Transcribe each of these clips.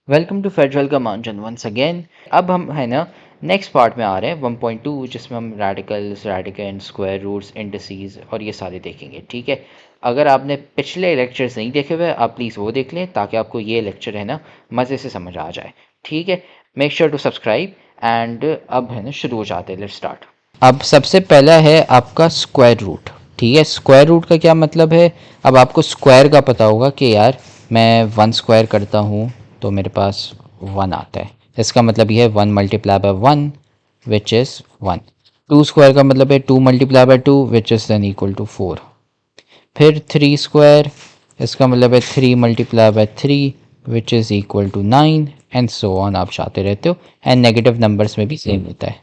Welcome to federal का Manchand once again. अब हम है ना नेक्स्ट पार्ट में आ रहे हैं 1.2, जिसमें हम radicals, radicand, square roots, indices और ये सारे देखेंगे। ठीक है, अगर आपने पिछले लेक्चर्स नहीं देखे हुए आप प्लीज़ वो देख लें ताकि आपको ये लेक्चर है ना मज़े से समझ आ जाए। ठीक है, make sure to subscribe and अब है ना शुरू हो जाते हैं। Let's start. अब सबसे पहला है आपका स्क्वायर रूट। ठीक है, स्क्वायर रूट का क्या मतलब है। अब आपको स्क्वायर का पता होगा कि यार मैं 1 स्क्वायर करता हूँ तो मेरे पास 1 आता है। इसका मतलब ये है 1 multiply by 1 which is 1। 2 square का मतलब है 2 multiply by 2 which is then equal to 4। फिर 3 स्क्वायर, इसका मतलब है 3 multiply by 3 which is equal to 9 and so on. आप चाहते रहते हो एंड नेगेटिव नंबर्स में भी सेम होता है।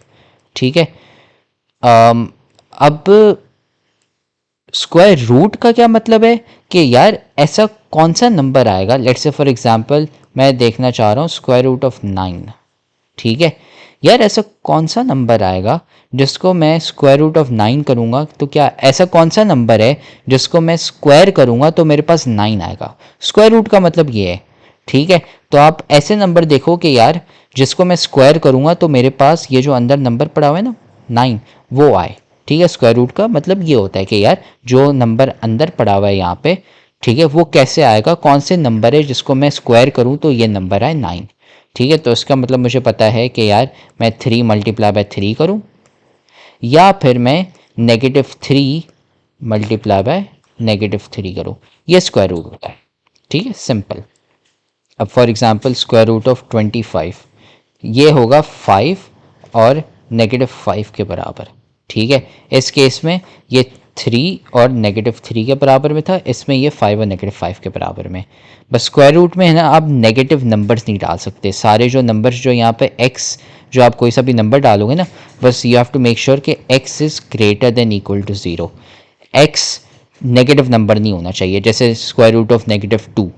ठीक है, अब स्क्वायर रूट का क्या मतलब है कि यार ऐसा कौन सा नंबर आएगा। लेट्स से फॉर एग्जांपल मैं देखना चाह रहा हूँ स्क्वायर रूट ऑफ 9। ठीक है, यार ऐसा कौन सा नंबर आएगा जिसको मैं स्क्वायर रूट ऑफ 9 करूँगा तो क्या ऐसा कौन सा नंबर है जिसको मैं स्क्वायर करूँगा तो मेरे पास 9 आएगा। स्क्वायर रूट का मतलब ये है। ठीक है, तो आप ऐसे नंबर देखो कि यार जिसको मैं स्क्वायर करूँगा तो मेरे पास ये जो अंदर नंबर पड़ा हुआ है ना 9 वो आए। ठीक है, स्क्वायर रूट का मतलब ये होता है कि यार जो नंबर अंदर पड़ा हुआ है यहाँ पे, ठीक है, वो कैसे आएगा, कौन से नंबर है जिसको मैं स्क्वायर करूँ तो ये नंबर आए 9। ठीक है, तो इसका मतलब मुझे पता है कि यार मैं 3 मल्टीप्लाई बाय 3 करूँ या फिर मैं -3 मल्टीप्लाई बाय -3 करूँ। ये स्क्वायर रूट होता है। ठीक है, सिंपल। अब for example square root of 25 ये होगा 5 और -5 के बराबर। ठीक है, इस केस में ये 3 और -3 के बराबर में था, इसमें ये 5 और -5 के बराबर में। बस स्क्वायर रूट में है ना आप नेगेटिव नंबर्स नहीं डाल सकते। सारे जो नंबर्स जो यहाँ पे x, जो आप कोई सा भी नंबर डालोगे ना, बस you have to make sure कि x is greater than equal to 0। x negative number नहीं होना चाहिए। जैसे स्क्वायर रूट ऑफ -2,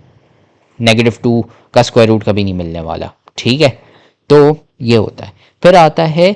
-2 का स्क्वायर रूट कभी नहीं मिलने वाला। ठीक है, तो ये होता है। फिर आता है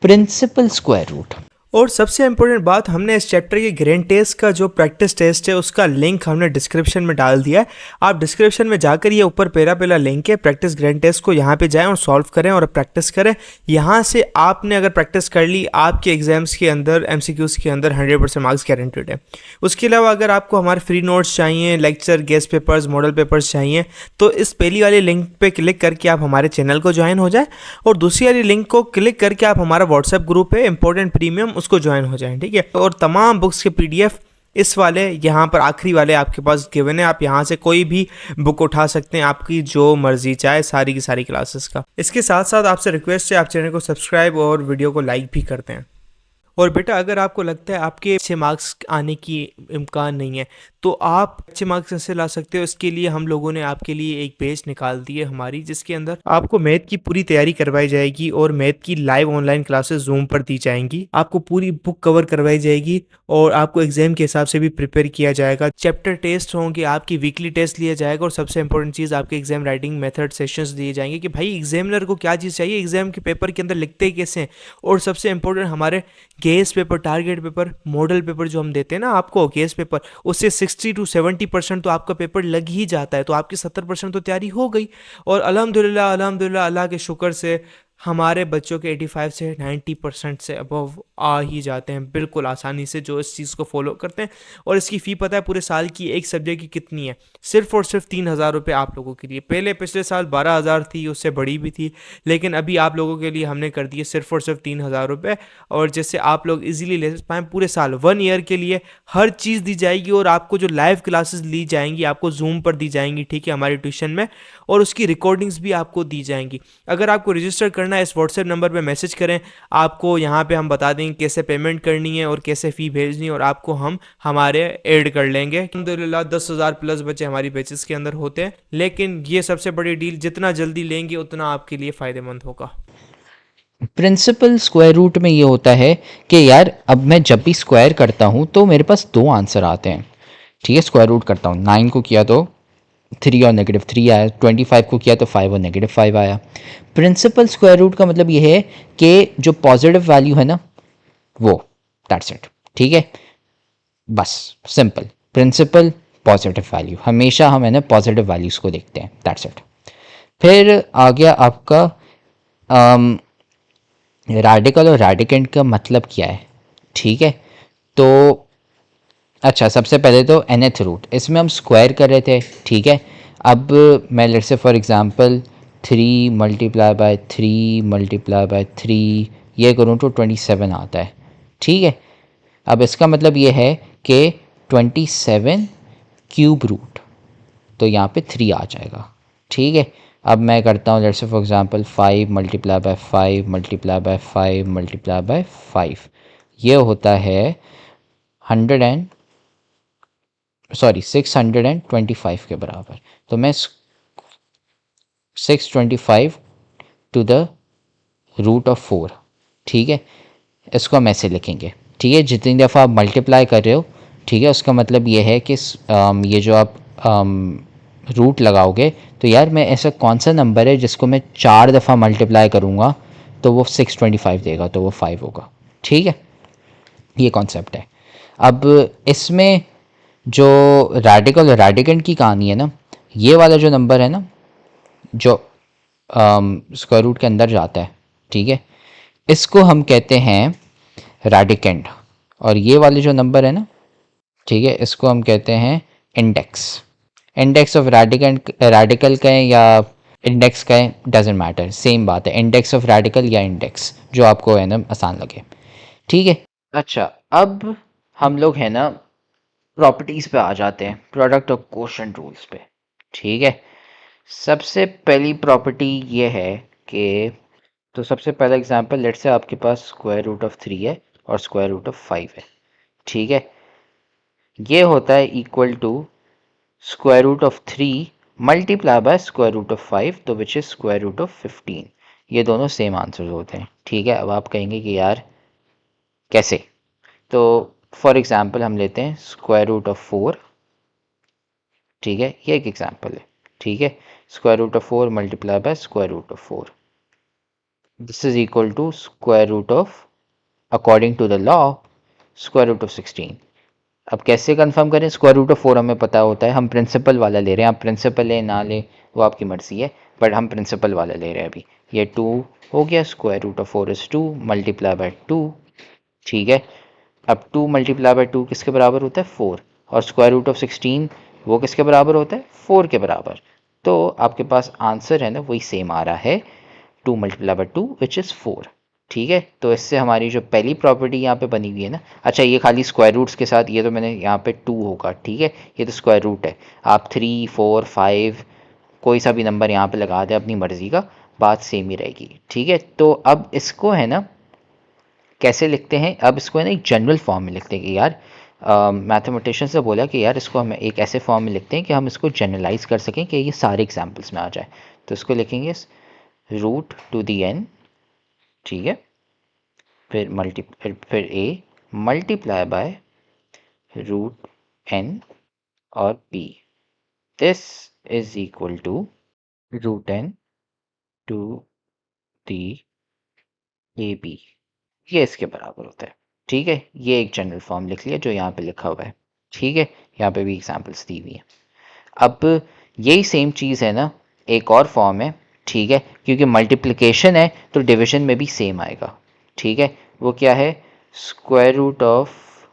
प्रिंसिपल स्क्वायर रूट। और सबसे इम्पोर्टेंट बात, हमने इस चैप्टर के ग्रैंड टेस्ट का जो प्रैक्टिस टेस्ट है उसका लिंक हमने डिस्क्रिप्शन में डाल दिया है। आप डिस्क्रिप्शन में जाकर ये ऊपर पहला लिंक है प्रैक्टिस ग्रैंड टेस्ट को, यहाँ पे जाएं और सॉल्व करें और प्रैक्टिस करें। यहाँ से आपने अगर प्रैक्टिस कर ली, आपके एग्जाम्स के अंदर MCQs के अंदर 100% मार्क्स गारंटेड है। उसके अलावा अगर आपको हमारे फ्री नोट्स चाहिए, lecture, guest papers, model papers चाहिए तो इस पहली वाली लिंक पे क्लिक करके आप हमारे चैनल को ज्वाइन हो जाए और दूसरी वाली लिंक को क्लिक करके आप हमारा व्हाट्सएप ग्रुप है इंपॉर्टेंट प्रीमियम, उसको ज्वाइन हो जाएं। ठीक है, और तमाम बुक्स के PDF इस वाले यहाँ पर आखिरी वाले आपके पास गिवन है। आप यहाँ से कोई भी बुक उठा सकते हैं, आपकी जो मर्जी चाहे, सारी की सारी क्लासेस का। इसके साथ साथ आपसे रिक्वेस्ट है आप चैनल को सब्सक्राइब और वीडियो को लाइक भी करते हैं। और बेटा अगर आपको लगता है आपके अच्छे मार्क्स आने की इम्कान नहीं है तो आप अच्छे मार्क्स कैसे ला सकते हो, इसके लिए हम लोगों ने आपके लिए एक पेज निकाल दी है हमारी, जिसके अंदर आपको मैथ की पूरी तैयारी करवाई जाएगी और मैथ की लाइव ऑनलाइन क्लासेस जूम पर दी जाएंगी। आपको पूरी बुक कवर करवाई जाएगी और आपको एग्जाम के हिसाब से भी प्रिपेयर किया जाएगा। चैप्टर टेस्ट होंगे, आपकी वीकली टेस्ट लिया जाएगा और सबसे इंपॉर्टेंट चीज़ आपके एग्जाम राइटिंग मेथड सेशंस दिए जाएंगे कि भाई एग्जामिनर को क्या चीज़ चाहिए, एग्जाम के पेपर के अंदर लिखते कैसे हैं। और सबसे इंपॉर्टेंट हमारे guess paper, target paper, model paper जो हम देते हैं ना आपको, गेस पेपर, उससे 60 to 70% तो आपका पेपर लग ही जाता है, तो आपकी 70% तो तैयारी हो गई। और अल्हम्दुलिल्लाह अल्हम्दुलिल्लाह अल्लाह के शुक्र से हमारे बच्चों के 85 से 90% से अबव आ ही जाते हैं बिल्कुल आसानी से, जो इस चीज़ को फॉलो करते हैं। और इसकी फ़ी पता है पूरे साल की एक सब्जेक्ट की कितनी है? सिर्फ और सिर्फ 3,000 रुपये आप लोगों के लिए। पहले पिछले साल 12,000 थी, उससे बड़ी भी थी, लेकिन अभी आप लोगों के लिए हमने कर दिए सिर्फ और सिर्फ 3,000 रुपये। और जैसे आप लोग इजीली ले पाएँ पूरे साल, 1 ईयर के लिए हर चीज़ दी जाएगी। और आपको जो लाइव क्लासेस ली जाएंगी आपको जूम पर दी जाएंगी, ठीक है, हमारी ट्यूशन में, और उसकी रिकॉर्डिंग्स भी आपको दी जाएंगी। अगर आपको रजिस्टर करना है, इस व्हाट्सएप नंबर पे मैसेज करें, आपको यहाँ पे हम बता देंगे कैसे पेमेंट करनी है और कैसे फ़ी भेजनी है, और आपको हम हमारे ऐड कर लेंगे। अल्हम्दुलिल्लाह 10,000 प्लस बच्चे हमारी बैचेस के अंदर होते हैं, लेकिन ये सबसे बड़ी डील, जितना जल्दी लेंगे उतना आपके लिए फ़ायदेमंद होगा। प्रिंसिपल स्क्वायर रूट में ये होता है कि यार अब मैं जब भी स्क्वायर करता हूँ तो मेरे पास 2 आंसर आते हैं। ठीक है, स्क्वायर रूट करता हूँ, 9 को किया तो 3 और -3 आया, 25 को किया तो 5 और -5 आया। प्रिंसिपल स्क्वायर रूट का मतलब ये है कि जो पॉजिटिव वैल्यू है ना वो, दैट्स इट। ठीक है, बस सिंपल, प्रिंसिपल पॉजिटिव वैल्यू, हमेशा हम है ना पॉजिटिव वैल्यूज़ को देखते हैं, दैट्स इट। फिर आ गया आपका रेडिकल और रेडिकेंड का मतलब क्या है, ठीक है। तो अच्छा, सबसे पहले तो nth रूट, इसमें हम स्क्वायर कर रहे थे, ठीक है। अब मैं let's say for example 3 multiply by 3 multiply by 3 ये करूँ तो 27 आता है, ठीक है। अब इसका मतलब ये है कि 27 क्यूब रूट, तो यहाँ पे 3 आ जाएगा, ठीक है। अब मैं करता हूँ let's say for example 5 multiply by 5 multiply by 5 multiply by 5, ये होता है 625 के बराबर। तो मैं 625 टू द रूट ऑफ 4, ठीक है। इसको हम ऐसे लिखेंगे, ठीक है। जितनी दफ़ा आप मल्टीप्लाई कर रहे हो, ठीक है, उसका मतलब ये है कि ये जो आप रूट लगाओगे, तो यार मैं ऐसा कौन सा नंबर है जिसको मैं 4 दफ़ा मल्टीप्लाई करूँगा तो वो 625 देगा, तो वो 5 होगा, ठीक है। ये कॉन्सेप्ट है। अब इसमें जो रेडिकल और रेडिकेंड की कहानी है ना, ये वाला जो नंबर है ना, जो स्क्वायर रूट के अंदर जाता है, ठीक है, इसको हम कहते हैं रेडिकेंड। और ये वाले जो नंबर है ना, ठीक है, इसको हम कहते हैं index. Index of radicand, radical कहें या इंडेक्स कहें, डजेंट मैटर, सेम बात है, इंडेक्स ऑफ रेडिकल या इंडेक्स, जो आपको है ना आसान लगे, ठीक है। अच्छा, अब हम लोग है ना प्रॉपर्टीज पे आ जाते हैं, प्रोडक्ट ऑफ कोशेंट रूल्स पे, ठीक है। सबसे पहली प्रॉपर्टी ये है कि, तो सबसे पहला एग्जांपल, लेट्स से आपके पास स्क्वायर रूट ऑफ 3 है और स्क्वायर रूट ऑफ 5 है, ठीक है। ये होता है equal to square root of 3 multiply by square root of 5, तो which is square root of 15। ये दोनों सेम आंसर्स होते हैं, ठीक है। अब आप कहेंगे कि यार कैसे, तो फॉर एग्जांपल हम लेते हैं स्क्वायर रूट ऑफ 4, ठीक है, ये एक एग्जांपल है, ठीक है। Square root of 4 multiply by square root of 4, this is equal to square root of, according to the law, square root of 16। अब कैसे कंफर्म करें, स्क्वायर रूट ऑफ 4 हमें पता होता है, हम प्रिंसिपल वाला ले रहे हैं, आप प्रिंसिपल ले ना ले वो आपकी मर्जी है, बट हम प्रिंसिपल वाला ले रहे हैं अभी। ये 2 हो गया, square root of 4 is 2 multiply by 2, ठीक है। अब 2 मल्टीप्लाई बाय 2 किसके बराबर होता है, 4, और स्क्वायर रूट ऑफ 16 वो किसके बराबर होता है, 4 के बराबर। तो आपके पास आंसर है ना वही सेम आ रहा है, 2 मल्टीप्लाई बाय 2 विच इज़ 4, ठीक है। तो इससे हमारी जो पहली प्रॉपर्टी यहाँ पे बनी हुई है ना, अच्छा ये खाली स्क्वायर रूट्स के साथ, ये तो मैंने यहाँ पे 2 होगा, ठीक है, ये तो स्क्वायर रूट है, आप 3 4 5 कोई सा भी नंबर यहाँ पे लगा दें अपनी मर्जी का, बात सेम ही रहेगी, ठीक है। तो अब इसको है ना कैसे लिखते हैं, अब इसको है ना एक जनरल फॉर्म में लिखते हैं कि यार मैथमेटिशियंस ने बोला कि यार इसको हम एक ऐसे फॉर्म में लिखते हैं कि हम इसको जनरलाइज कर सकें कि ये सारे एग्जाम्पल्स में आ जाए। तो इसको लिखेंगे रूट टू दी एन, ठीक है, फिर A multiply by root N और B, this is equal to root N to the A B, ये इसके बराबर होता है, ठीक है। ये एक जनरल फॉर्म लिख लिया जो यहाँ पे लिखा हुआ है, ठीक है। यहाँ पे भी एग्जाम्पल्स दी हुई है। अब यही सेम चीज़ है ना एक और फॉर्म है, ठीक है, क्योंकि मल्टीप्लिकेशन है तो डिवीजन में भी सेम आएगा, ठीक है। वो क्या है, स्क्वायर रूट ऑफ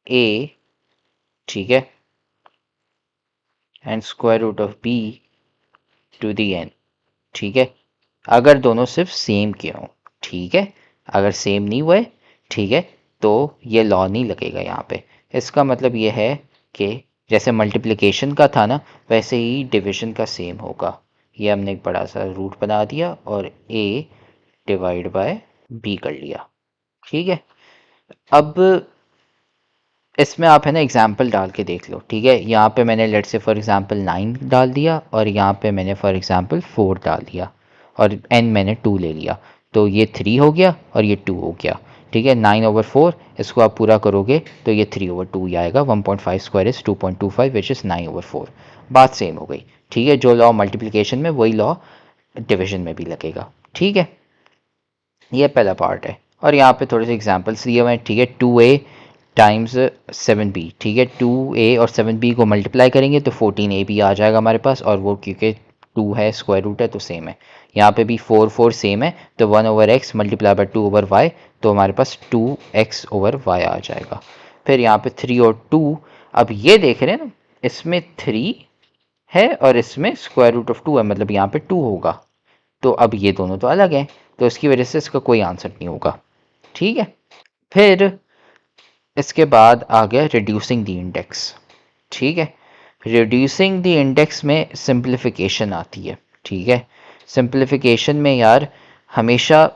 ए, ठीक है, and square root of B to the N, ठीक है, अगर दोनों सिर्फ सेम के हों, ठीक है। अगर सेम नहीं हुए, ठीक है, तो ये लॉ नहीं लगेगा यहाँ पे। इसका मतलब ये है कि जैसे मल्टीप्लिकेशन का था ना, वैसे ही डिवीजन का सेम होगा। ये हमने एक बड़ा सा रूट बना दिया और a डिवाइड बाय b कर लिया, ठीक है। अब इसमें आप है ना एग्जाम्पल डाल के देख लो, ठीक है। यहाँ पे मैंने लेट से फॉर एग्जांपल 9 डाल दिया और यहाँ पे मैंने फॉर एग्जांपल 4 डाल दिया और n मैंने 2 ले लिया, तो ये 3 हो गया और ये 2 हो गया, ठीक है। 9/4 इसको आप पूरा करोगे तो ये 3/2 ही आएगा, 1.5 स्क्वायर इज 2.25 विच इज़ 9/4, बात सेम हो गई, ठीक है। जो लॉ मल्टीप्लिकेशन में वही लॉ डिवीजन में भी लगेगा, ठीक है। ये पहला पार्ट है और यहाँ पे थोड़े से एग्जांपल्स दिए हुए हैं, ठीक है। 2a टाइम्स 7b, ठीक है, 2a और 7b को मल्टीप्लाई करेंगे तो 14ab आ जाएगा हमारे पास, और वो क्योंकि 2 है, स्क्वायर रूट है, तो सेम है। यहाँ पे भी 4 4 सेम है, तो 1/x मल्टीप्लाई बाय 2/y, तो हमारे पास 2x/y आ जाएगा। फिर यहाँ पे 3 और 2, अब ये देख रहे हैं ना, इसमें 3 है और इसमें स्क्वायर रूट ऑफ 2 है, मतलब यहाँ पे 2 होगा। तो अब ये दोनों तो अलग हैं, तो इसकी वजह से इसका कोई आंसर नहीं होगा। ठीक है, फिर इसके बाद आ गया रिड्यूसिंग द इंडेक्स। ठीक है, रिड्यूसिंग द इंडेक्स में सिंप्लीफिकेशन आती है। ठीक है, सिंप्लीफिकेशन में यार हमेशा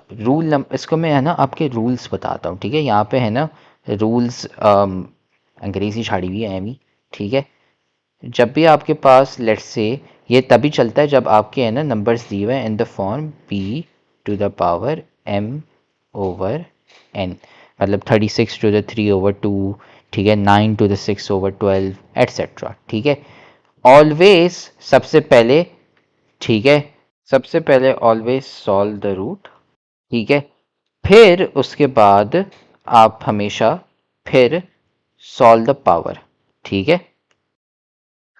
इसको मैं है ना आपके रूल्स बताता हूँ। ठीक है, यहाँ पे है ना रूल्स, अंग्रेजी छाड़ी हुई है एमी। ठीक है, जब भी आपके पास लेट्स से ये तभी चलता है जब आपके है ना नंबर्स दिए हुए हैं इन द फॉर्म b⁴m/n, मतलब 36⁴2, ठीक है, 9⁴6/12 एट्सेट्रा। ठीक है, ऑलवेज सबसे पहले, ठीक है, सबसे पहले ऑलवेज सॉल्व द रूट। ठीक है, फिर उसके बाद आप हमेशा फिर सॉल्व द पावर। ठीक है,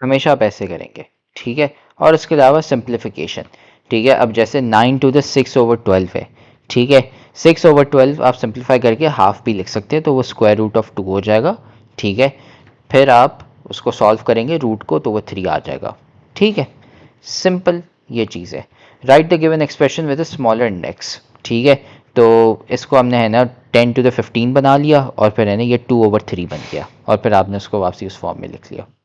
हमेशा आप ऐसे करेंगे। ठीक है, और इसके अलावा सिंप्लीफिकेशन। ठीक है, अब जैसे 9⁴6/12 है। ठीक है, 6/12 आप सिंप्लीफाई करके हाफ भी लिख सकते हैं, तो वो स्क्वायर रूट ऑफ 2 हो जाएगा। ठीक है, फिर आप उसको सॉल्व करेंगे रूट को, तो वो 3 आ जाएगा। ठीक है, सिंपल ये चीज़ है। Right the given expression with a smaller index. ठीक है, तो इसको हमने है ना 10⁻15 बना लिया, और फिर है ना ये 2/3 बन गया, और फिर आपने उसको वापसी उस फॉर्म में लिख लिया।